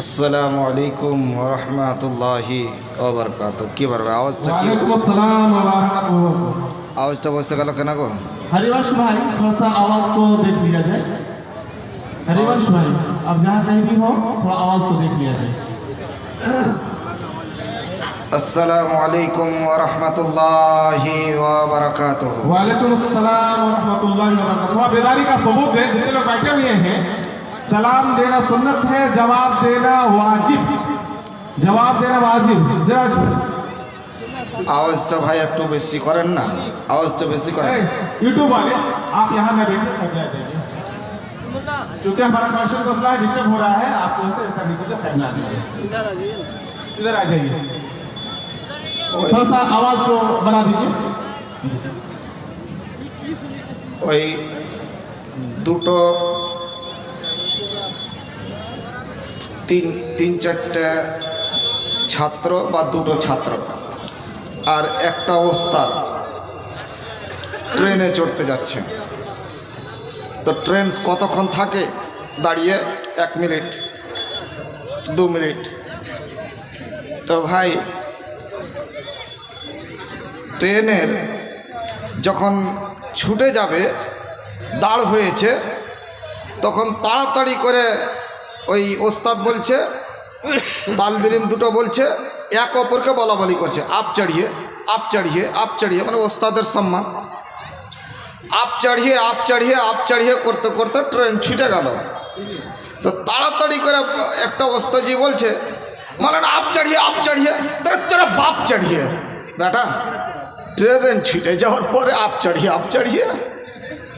আসসালামু আলাইকুম ওয়া রাহমাতুল্লাহি ওয়া বারাকাতুহু। কি বলবে আওয়াজটা? কি वालेकुम अस्सलाम व रहमतुल्लाह। আওয়াজটা বসতে গেল কেন গো? हरिवंश भाई थोड़ा सा आवाज को देख लिया जाए। हरिवंश भाई अब जहाँ कहीं भी हो थोड़ा आवाज को देख लिया जाए। আসসালামু আলাইকুম ওয়া রাহমাতুল্লাহি ওয়া বারাকাতুহু। वालेकुम अस्सलाम व रहमतुल्लाह व बरकातहू। थोड़ा बेदारी का सबूत है, जितने लोग बैठे हुए हैं। सलाम देना सुन्नत है, जवाब देना वाजिब। जवाब देना वाजिब। जरा আওয়াজটা ভাই একটু বেশি করেন না, আওয়াজটা বেশি করেন। यूट्यूब वाले आप यहाँ न बैठे, साइड में आ जाइए। क्योंकि हमारा कनेक्शन मसला है, डिस्टर्ब हो रहा है। आपको ऐसा नहीं करके साइड में आ जाइए, इधर आ जाइए। थोड़ा सा आवाज को बढ़ा दीजिए। ওই দুটো তিন চারটে ছাত্র বা দুটো ছাত্র আর একটা ওস্তাদ ট্রেনে চড়তে যাচ্ছে। তো ট্রেন কতক্ষণ থাকে দাঁড়িয়ে? 1 মিনিট 2 মিনিট। তো ভাই ট্রেনের যখন ছুটে যাবে, দাঁড় হয়েছে, তখন তাড়াতাড়ি করে ওই ওস্তাদ বলছে, তালবিলিম দুটো বলছে, এক অপরকে বলাবলি করছে, আপ চড়িয়ে আপ চড়িয়ে আপ চড়িয়ে, মানে ওস্তাদের সম্মান। আপ চড়িয়ে আপ চড়িয়ে আপ চড়িয়ে করতে করতে ট্রেন ছুটে গেল। তো তাড়াতাড়ি করে একটা ওস্তাদজি বলছে, মানে আপ চড়িয়ে তেরা বাপ চড়িয়ে। বেটা ট্রেন ছুটে যাওয়ার পরে আপ চড়িয়ে।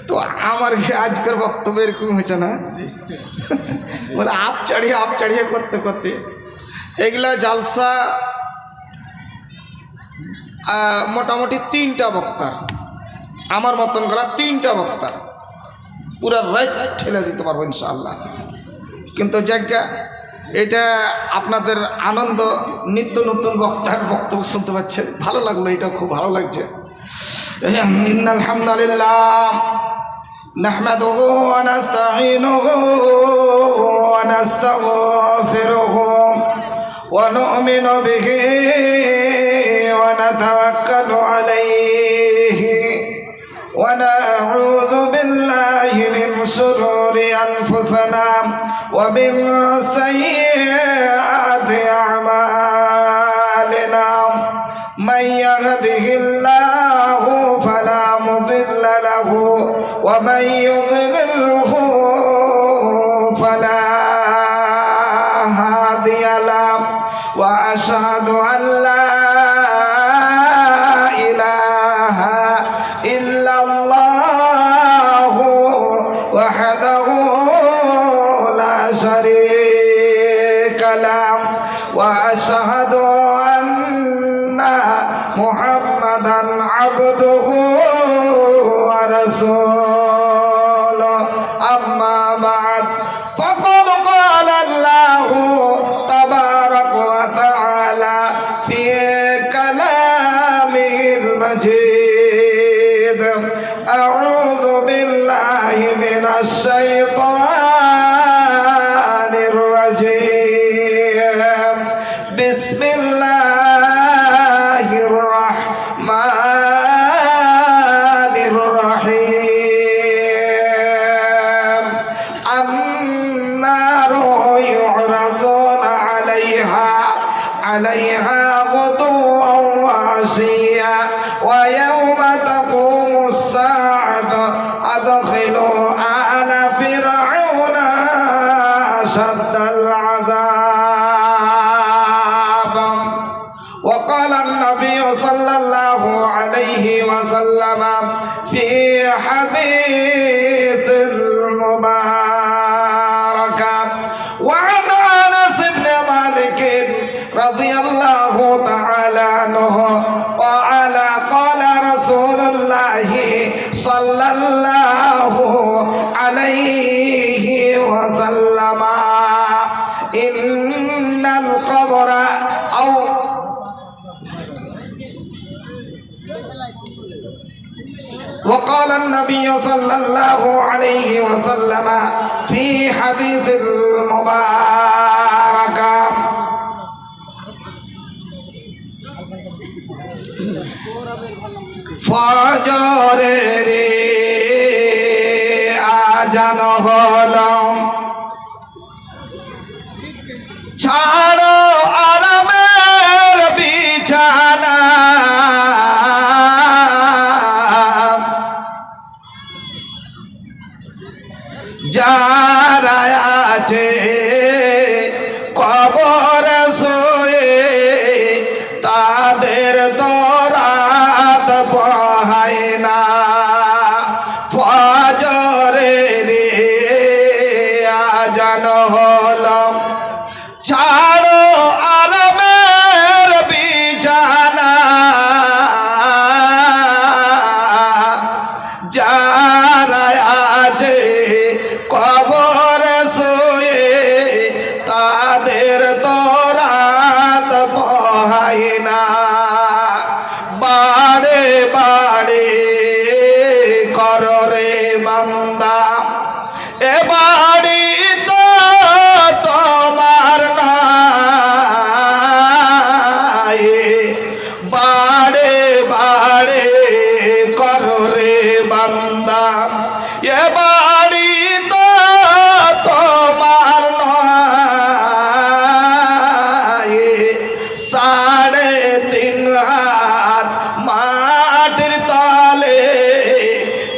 তো আমার আজকের বক্তব্য এরকম হয়েছে না, বলে আপ চড়িয়ে করতে করতে এগুলা জালসা মোটামুটি 3টা বক্তার, আমার মতন গলা 3টা বক্তার পুরো রাত ঠেলে দিতে পারবো ইনশাআল্লাহ। কিন্তু জায়গা এটা আপনাদের আনন্দ, নিত্য নতুন বক্তার বক্তব্য শুনতে পাচ্ছেন, ভালো লাগলো, এটা খুব ভালো লাগছে। ইন্নাল হামদুলিল্লাহ নাহমাদুহু ওয়া নাস্তাঈনুহু ওয়া নাস্তাগফিরুহু ওয়া নু'মিনু বিহি ওয়া নাতাওয়াক্কালু আলাইহি ওয়া নাউযু বিল্লাহি মিন শুরুরি আনফুসিনা ওয়া মিন সাইয়্যাতি আ'মালিনা মান ইয়াহদিহিল্লাহু ফালা মুদিল্লা লাহু ওয়া মান ইউদ্লিলহু ফালা হাদিয়া লাহু ওয়া আশহাদু আন লা ইলাহা ইল্লাল্লাহু ওয়াহদাহু লা শারীকা লাহু ওয়া আশহাদু আন্না মুহাম্মাদান আবদুহু ওয়া রাসূলুহু। আম্মা বা'দ ফাকাদ ক্বালা আল্লাহু তাবারাকা ওয়া তাআলা ফি কালামিল মাজিদ। আউযু বিল্লাহি মিনাশ শাইতানির রাজীম। বিসমিল্লাহির রাহমানির রহিম। আন-নারু ইউরাদুনা আলাইহা গুদুওয়ান ওয়া আশিয়্যা ওয়া ইয়াওমা তাকুমুস সাআতু আদখিলু আলা ফিরআউনা আশাদ্দাল আযাব। وقال النبي صلى الله عليه وسلم في حديث المبارك وعن أنس بن مالك رضي الله تعالى عنه قال قال رسول الله صلى الله عليه وسلم إن القبر أو وقال النبي صلى الله عليه وسلم في حديث المبارك ফজরের আজান হলাম, ছাড়ো আরামের বিছানা, যারা আছে কবর শুয়ে তাদের দরাত বহায় না। ফজরের আজান হলাম, ছাড়ো আরামের বিছানা, যারা আছে কবর শুয়ে তাদের দরাত বহায় না। বাড়ে বাড়ে করো রে বান্দা, এ বাড়ি তো তোমার নাই, বাড়ে বাড়ে করো রে বান্দা, এ বাড়ি তো তোমার নয়। 3.5 হাত মাটির তলে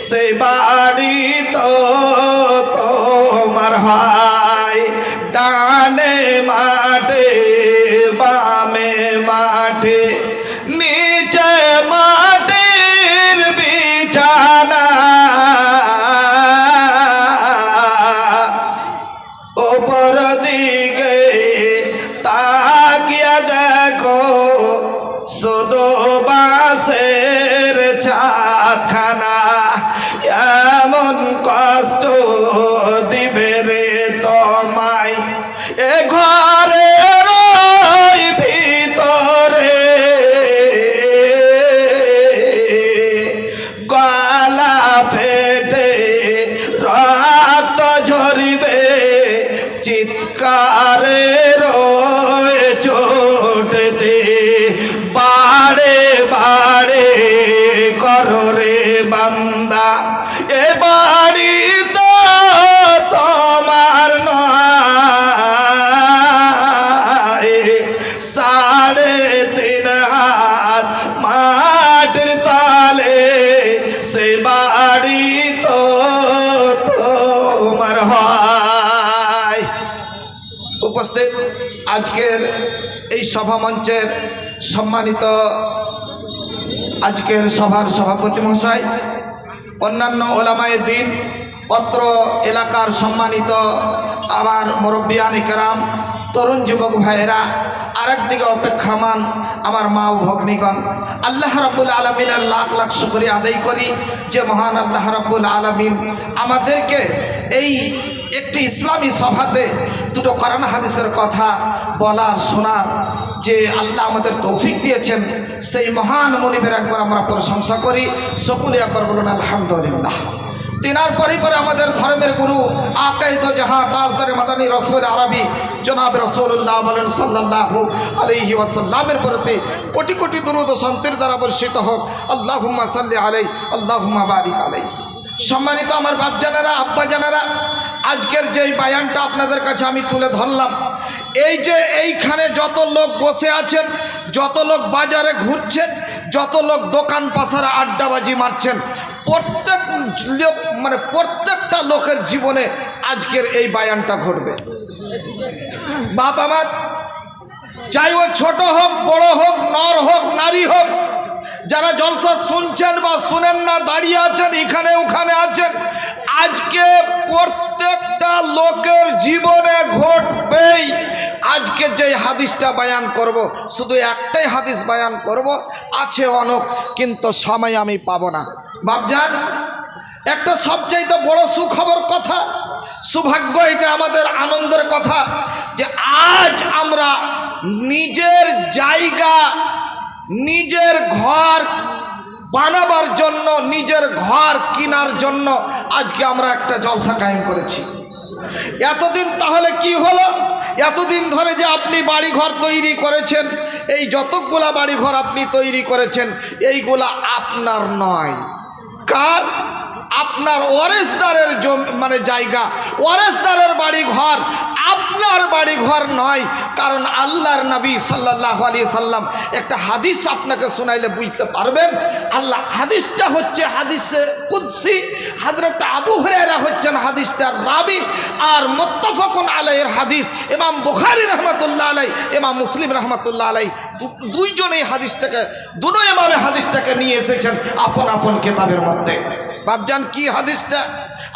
সে বাড়ি তো তোমার হয়। ডানে মাঠে বামে মাঠে নিচে মাটির বিছানা, ওপর দিকে তাকিয়া দেখো শুধু বাঁশের ছাদখানা। এমন কষ্ট দিবে রে তোমায় এ ঘরের ভিতরে, গলা ফেটে রক্ত ঝরিবে, চিৎকারে রয়ে চোটতে। বাড়ে বাড়ে করো রে বান্দা, এ বাড়ি তো তোমার নয়। 3.5 হাত মাটির তলে সে বাড়ি তো তোমার হয়। উপস্থিত আজকের এই সভা মঞ্চের সম্মানিত আজকের সভার সভাপতি মহাশয়, অন্যান্য ওলামায়ে দ্বীন, অত্র এলাকার সম্মানিত আমার মুরব্বিয়ানে কেরাম, তরুণ যুবক ভাইয়েরা, আরেকদিকে অপেক্ষামান আমার মা ও ভগ্নীগণ, আল্লাহ রাব্বুল আলামিনের লাখ লাখ শুকরিয়া আদায় করি যে মহান আল্লাহ রাব্বুল আলামিন আমাদেরকে এই একটি ইসলামী সভাতে দুটো কোরআন হাদিসের কথা বলার শোনার যে আল্লাহ আমাদের তৌফিক দিয়েছেন, সেই মহান মনিবের একবার আমরা প্রশংসা করি। সকলে একবার বলুন আলহামদুলিল্লাহ। তিনার পরে আমাদের ধর্মের গুরু আকায়ে তো জাহাঁ তাজদারে মাদানী রসুল আরবি জনাব রাসূলুল্লাহ বলেন সাল্লাল্লাহু আলাইহি ওয়াসাল্লামের প্রতি কোটি কোটি দরুদ ও শান্তির দ্বারা বর্ষিত হোক। আল্লাহুম্মা সাল্লি আলাইহি, আল্লাহুম্মা বারিক আলাইহি। সম্মানিত আমার বাপ জানারা, আব্বা জানারা, আজকের যেই বায়ানটা আপনাদের কাছে আমি তুলে ধরলাম, এই যে এইখানে যত লোক বসে আছেন, যত লোক বাজারে ঘুরছেন, যত লোক দোকান পাশারে আড্ডাবাজি মারছেন, প্রত্যেকটা লোকের জীবনে আজকের এই বায়ানটা ঘটবে। বাপ আমার, চাই ও ছোট হোক বড় হোক, নর হোক নারী হোক, যারা জলসা শুনছেন বা শুনেন না, দাঁড়িয়ে আছেন এখানে ওখানে আছেন, আজকে প্রত্যেকটা লোকের জীবনে ঘটবেই। আজকে যে হাদিসটা বায়ান করব, শুধু একটাই হাদিস বায়ান করব, আছে অনেক কিন্তু সময় আমি পাবো না। বাপজান, একটা সবচাইতে বড় সুখবর কথা, সৌভাগ্য, এটা আমাদের আনন্দের কথা যে আজ আমরা নিজের জায়গা, নিজের ঘর বানাবার জন্য, নিজের ঘর কেনার জন্য আজকে আমরা একটা জলসা কায়েম করেছি। এতদিন তাহলে কি হলো? এতদিন ধরে যে আপনি বাড়িঘর তৈরি করেছেন, এই যতগুলা বাড়িঘর আপনি তৈরি করেছেন, এইগুলা আপনার নয়। কার? আপনার ওয়ারেসদারের মানে জায়গা, ওয়ারেসদারের বাড়ি ঘর, আপনার বাড়ি ঘর নয়। কারণ আল্লাহর নবী সাল্লাল্লাহু আলাইহি সাল্লাম একটা হাদিস আপনাকে শোনাইলে বুঝতে পারবেন। আল্লাহ হাদিসটা হচ্ছে হাদিসে কুদসি, হযরত আবু হুরায়রা হচ্ছেন হাদিসটার রাবি, আর মুত্তাফাকুন আলাইহির হাদিস ইমাম বুখারী রাহমাতুল্লাহ আলাইহি, ইমাম মুসলিম রাহমাতুল্লাহ আলাইহি দুইজনেই হাদিসটাকে, দুটো ইমামে হাদিসটাকে নিয়ে এসেছেন আপন আপন কিতাবের মধ্যে। বাপজান কি হাদিসটা?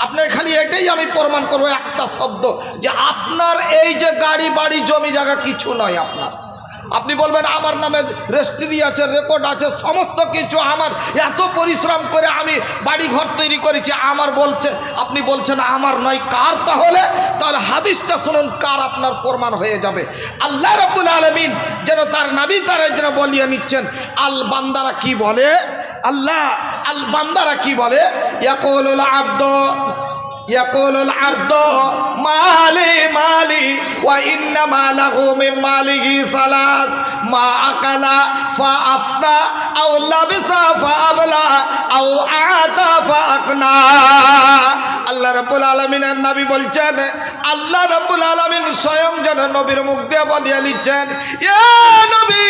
আপনার খালি এটাই আমি প্রমাণ করবো একটা শব্দ, যে আপনার এই যে গাড়ি বাড়ি জমি জায়গা কিছু নয় আপনার। আপনি বলবেন আমার নামে রেজিস্ট্রি আছে, রেকর্ড আছে, সমস্ত কিছু আমার, এত পরিশ্রম করে আমি বাড়ি ঘর তৈরি করেছি আমার, বলছে আপনি বলছেন আমার নয়। কার? তাহলে হাদিসটা শুনুন, কার আপনার প্রমাণ হয়ে যাবে। আল্লাহ রাব্বুল আলামিন যেন তার নবী তারা যেন বলিয়ে নিচ্ছেন। আল বান্দারা কি বলে? আল্লাহ আল বান্দারা কি বলে? ইয়াকুলুল আব্দু ইয়াকুলুল আব্দু মালি মালি ওয়া ইন্নামা লাহু মিন মালিহি সালাস মা আকালা ফা আফনা আও লাবিসা ফা আবলা আও আতা ফা আকনা। আল্লাহ রাব্বুল আলামিনের নবী বলছেন, আল্লাহ রাব্বুল আলামিন স্বয়ং যেন নবীর মুখ দিয়ে বলিয়ে লিখছেন, ইয়া নবী,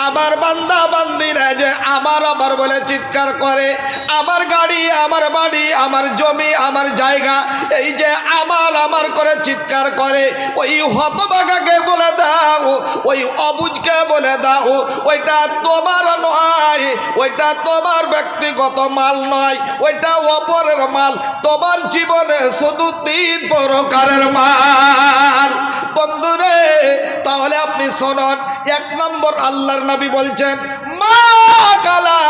আমার বান্দা বান্দিরা যে আমার আমার বলে চিৎকার করে, আমার গাড়ি, আমার বাড়ি, আমার জমি, আমার জায়গা, এই যে আমার আমার করে চিৎকার করে, ওই হতভাগাকে বলে দাও, ওই অবুজকে বলে দাও, ওইটা তোমার নয়, ওইটা তোমার ব্যক্তিগত মাল নয়, ওইটা অপরের মাল। তোমার জীবনে শুধু 3 প্রকারের মাল। বন্ধুরে, তাহলে আপনি শুনুন, 1 নম্বর আল্লাহর নবী বলছেন, মা কালা,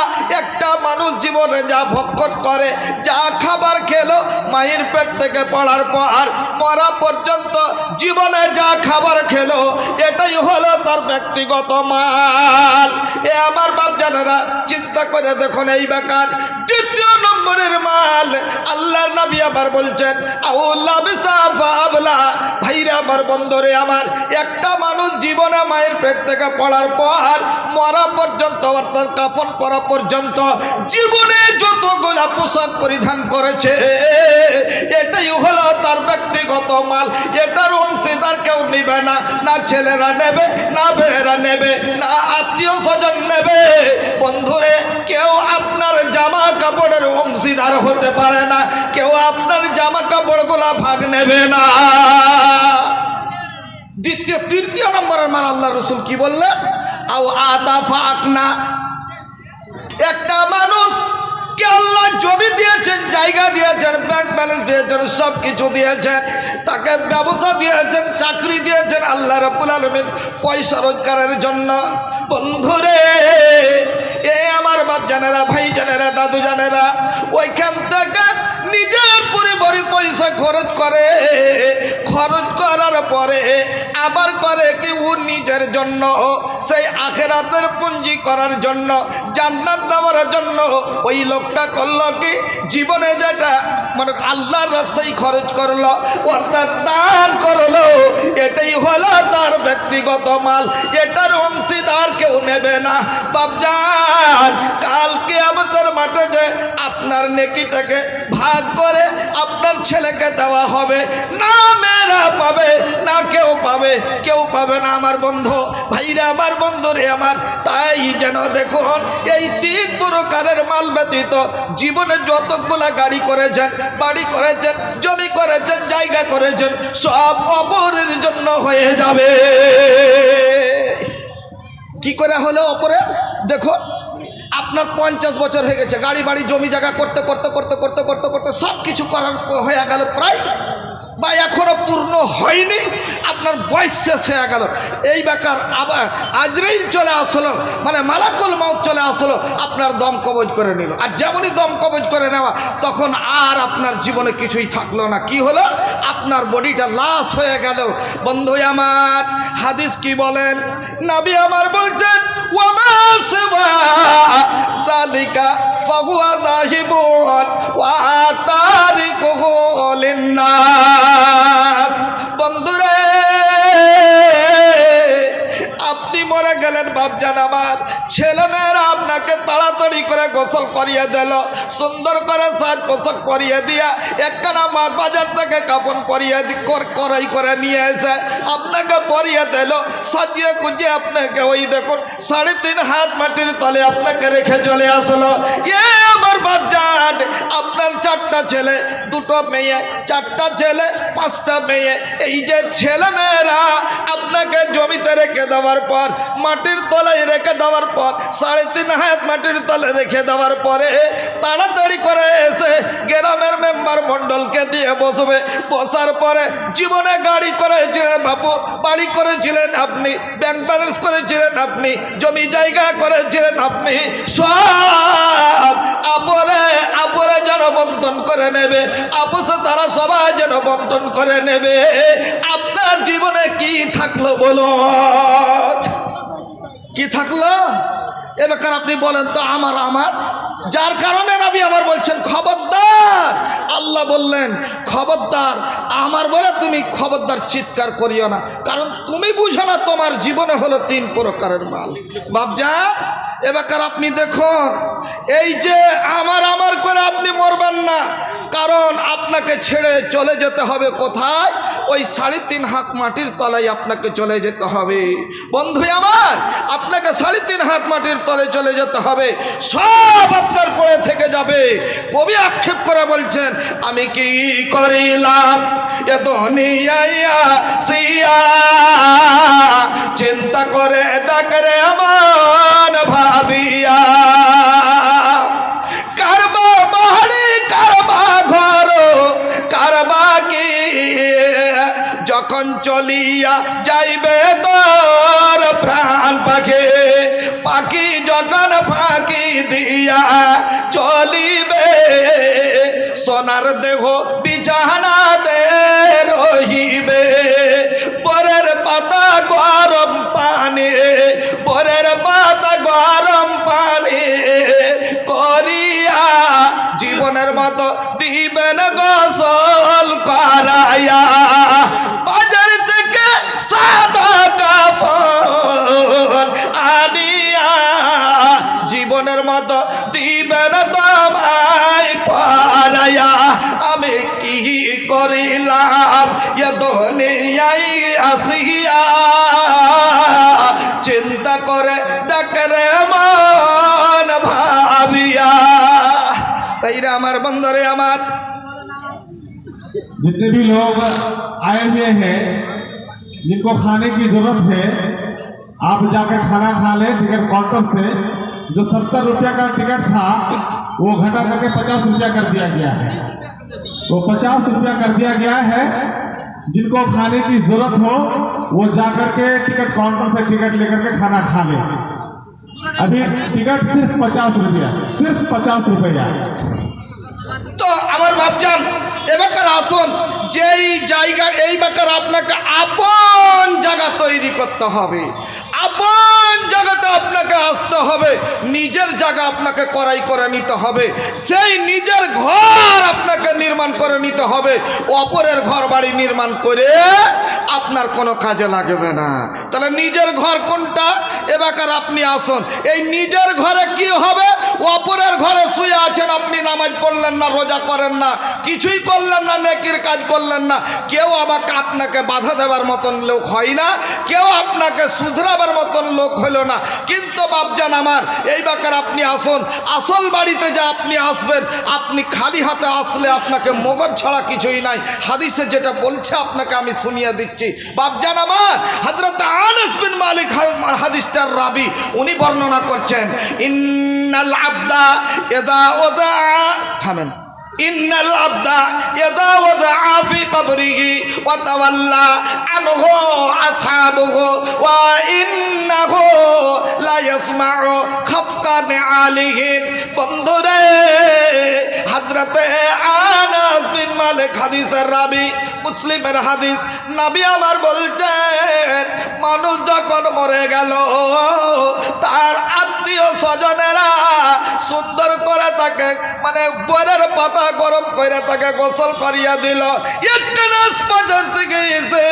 একটা মানুষ জীবনে যা ভক্ষণ করে, যা খাবার খেলো মায়ের পেট থেকে পড়ার পর মরা পর্যন্ত, জীবনে যা খাবার খেলো এটাই হলো তার ব্যক্তিগত মাল। এ আমার বাপজানেরা চিন্তা করে দেখুন এই বেকার। 2 নম্বরের মাল আল্লাহর নবী আবার বলছেন, আউলা বিসাফা আবলা। ভাইরা আমার, বন্ধুরে আমার, একটা মানুষ জীবনে মায়ের পেট থেকে পড়ার পর মরা পর্যন্ত, অর্থাৎ কাফন পরা পর্যন্ত, জীবনে যতগুলা পোশাক পরিধান করেছে এটাই হলো তার ব্যক্তিগত মাল। এটার অংশীদার কেউ নেবে না, না ছেলেরা নেবে, না মেয়েরা নেবে, না আত্মীয় স্বজন নেবে। বন্ধুরে, কেউ আপনার জামা কাপড়ের অংশীদার হতে পারে না, কেউ আপনার জামা কাপড়গুলা ভাগ নেবে না। তৃতীয় নম্বরের মাল আল্লাহ রসুল কি বললেন? আও আতাফা আকনা। একটা মানুষ কে আল্লাহ জমি দিয়েছেন, জায়গা দিয়েছেন, ব্যাংক ব্যালেন্স দিয়েছেন, সব কিছু দিয়েছেন, তাকে ব্যবসা দিয়েছেন, চাকরি দিয়েছেন আল্লাহ রাব্বুল আলামিন পয়সা রোজগারের জন্য। বন্ধুরে, এ আমার বাপ জানেরা, ভাই জানেরা, দাদু জানেরা, ওইখান থেকে নিজের পরিবারের পয়সা খরচ করে, খরচ করার পরে আবার করে কি ও নিজের জন্য, সেই আখিরাতের পুঁজি করার জন্য, জান্নাত নেওয়ার জন্য। ওই লোকটা করলো কি, জীবনে যেটা মানে আল্লাহর রাস্তায় খরচ করলো, অর্থাৎ দান করলো, এটাই হলো তার ব্যক্তিগত মাল। এটার অংশীদার কেউ নেবে না। বাপজান, কাল কিয়ামতের মাঠে যে আপনার নেকিটাকে ভাগ করে আপনার ছেলেকে দেওয়া হবে, না মেয়েরা পাবে, না কেউ পাবে, কেউ পাবে না আমার বন্ধু। ভাইরা আমার, বন্ধুরে আমার, তাই যেন দেখুন, এই 3 প্রকারের মাল ব্যতীত জীবনে যতগুলা গাড়ি করেছেন, বাড়ি করেছেন, জমি করেছেন, জায়গা করেছেন, সব অপরের জন্য হয়ে যাবে। কি করে হলো অপরের? দেখুন, আপনার 50 বছর হয়ে গেছে, গাড়ি বাড়ি জমি জায়গা করতে করতে করতে করতে করতে করতে সব কিছু করার হয়ে গেল প্রায়, বা এখনো পূর্ণ হয়নি, আপনার বয়স শেষ হয়ে গেল। এই বেকার আবার আজরাইল চলে আসলো, মানে মালাকুল মউত চলে আসলো, আপনার দম কবজ করে নিল। আর যেমনই দম কবজ করে নেওয়া, তখন আর আপনার জীবনে কিছুই থাকলো না। কি হলো? আপনার বডিটা লাশ হয়ে গেল। বন্ধু আমার, হাদিস কি বলেন? নবী আমার বলছেন, ওয়ামা সিওয়া যালিকা ফাহুয়া যাহিবুন ওয়া তারিকুহু লিন্নাস। বন্ধুরে, গেলেন বাপজান আমার, ছেলেমেয়েরা আপনাকে তাড়াতাড়ি করে গোসল করিয়ে দিল, সুন্দর করে সাজ পোশাক করিয়ে দিয়া একখানা মা বাজার থেকে কাফন করিয়ে করাই করে নিয়ে এসে আপনাকে পরিয়ে দিল, সাজিয়ে গুজিয়ে আপনাকে ওই দেখুন 3.5 হাত মাটির তলে আপনাকে রেখে চলে আসলো। আমার বাপজান, আপনার 4টা ছেলে 2টো মেয়ে, 4টা ছেলে 5টা মেয়ে, এই যে ছেলে মেয়েরা আপনাকে জমিতে রেখে দেওয়ার পর, মাটির তলায় রেখে দেওয়ার পর, 3.5 হাত মাটির তলে রেখে দেওয়ার পরে তাড়াতাড়ি করে এসে গ্রামের মেম্বার মন্ডলকে দিয়ে বসবে। বসার পরে জীবনে গাড়ি করেছিলেন বাবু, বাড়ি করেছিলেন আপনি, ব্যাংক ব্যালেন্স করেছিলেন আপনি, জমি জায়গা করেছিলেন আপনি, সব আপরে যেন বন্টন করে নেবে, আপসে তারা সবাই যেন বন্টন করে নেবে। আপনার জীবনে কি থাকলো বলুন, কি থাকলো? এবার আপনি বলেন তো আমার যার কারণে নবী আমার বলছেন খবরদার, আল্লাহ বললেন খবরদার আমার বলে তুমি খবরদার চিৎকার করিও না, কারণ তুমি বুঝো না তোমার জীবনে হলো 3 প্রকারের মাল। বাপজান, এবার আপনি দেখুন, এই যে আমার করে আপনি মরবেন না, কারণ আপনাকে ছেড়ে চলে যেতে হবে কোথায়? ওই 3.5 হাত মাটির তলায় আপনাকে চলে যেতে হবে। বন্ধু আমার, আপনাকে 3.5 হাত মাটির তলে চলে যেতে হবে, সব আপনার পড়ে থেকে যাবে। কবি আক্ষেপ করে বলছেন, আমি কি করিলাম এ দুনিয়ায় আসিয়া, চিন্তা করে ডাকরে আমার ভাবিয়া, কারবা বাড়ি কারবা ঘর কারবা কি, যখন চলিয়া যাইবে তোর প্রাণ পাখি, পাখি যখন ফাঁকি দিয়া চলিবে, সোনার দেহ বিছানাতে রহিবে, পরের পাতা গরম পানি, পরের পাতা গরম পানি করিয়া জীবনের মতো দিবেন গোসল করাইয়া, বাজার থেকে সাদা কাপড় আনিয়া জীবনের মতো দিবেন তোমায় পরাইয়া। আমি কি করিলাম এ দুনিয়ায় আসিয়া, চিন্তা করে দেখরে মন ভাবিয়া। ভাইরা আমার, বন্ধরে আমার, जितने भी लोग आए हुए हैं जिनको खाने की जरूरत है, आप जाकर खाना खा लें टिकट काउंटर से। जो 70 रुपया का टिकट था वो घटा करके 50 रुपया कर दिया गया है, वो 50 रुपया कर दिया गया है। जिनको खाने की जरूरत हो वो जाकर के टिकट काउंटर से टिकट लेकर के खाना खा लें। अभी टिकट सिर्फ 50 रुपया, सिर्फ 50 रुपया। তো আমার বাপজান, এবার আসুন, যেই জায়গা এই বেকার আপনাকে আপন জায়গা তৈরি করতে হবে, আপন জায়গাতে আপনাকে আসতে হবে, নিজের জায়গা আপনাকে করাই করে নিতে হবে, সেই নিজের ঘর আপনাকে নির্মাণ করে নিতে হবে। অপরের ঘর বাড়ি নির্মাণ করে আপনার কোনো কাজে লাগবে না। তাহলে নিজের ঘর কোনটা? এবার আপনি আসুন, এই নিজের ঘরে কি হবে? অপরের ঘরে শুয়ে আছেন, আপনি নামাজ পড়লেন না, রোজা করেন না, কিছুই করলেন না, নেকির কাজ করলেন না, কেউ আপনাকে বাধা দেওয়ার মতন লোক হয় না, কেউ আপনাকে শুধরাবার মতন লোক হলো না। কিন্তু বাপজান আমার, এই বাকার আপনি আসুন, আসল বাড়িতে যা আপনি আসবেন, আপনি খালি হাতে আসলে আপনাকে মগর ছাড়া কিছুই নাই। হাদিসে যেটা বলছে আপনাকে আমি শুনিয়ে দিচ্ছি। বাপজান আমার, হযরত আনাস বিন মালিক হাদিসটার রাবি, উনি বর্ণনা করছেন, ইন্নাল আবদা ইযা ওযা, থামেন, ইন্নাল আবদা ইযা ওযা ফি কবরিহি ওয়া তাওয়াল্লা আনহু আসহাবুহু ওয়া ইন্নাহু লা ইয়াসমাউ খাফকান আলাইহিম। বন্ধুরে, হযরত আনাস বিন মালিক হাদিসের রাবি, মুসলিমের হাদিস, নবী আমার বলছেন, মানুষ যখন মরে গেল তার আত্মীয় স্বজনেরা সুন্দর করে তাকে, মানে বরের পাতা গরম করে তাকে গোসল করিয়া দিল। একখানা বাজার থেকে এসে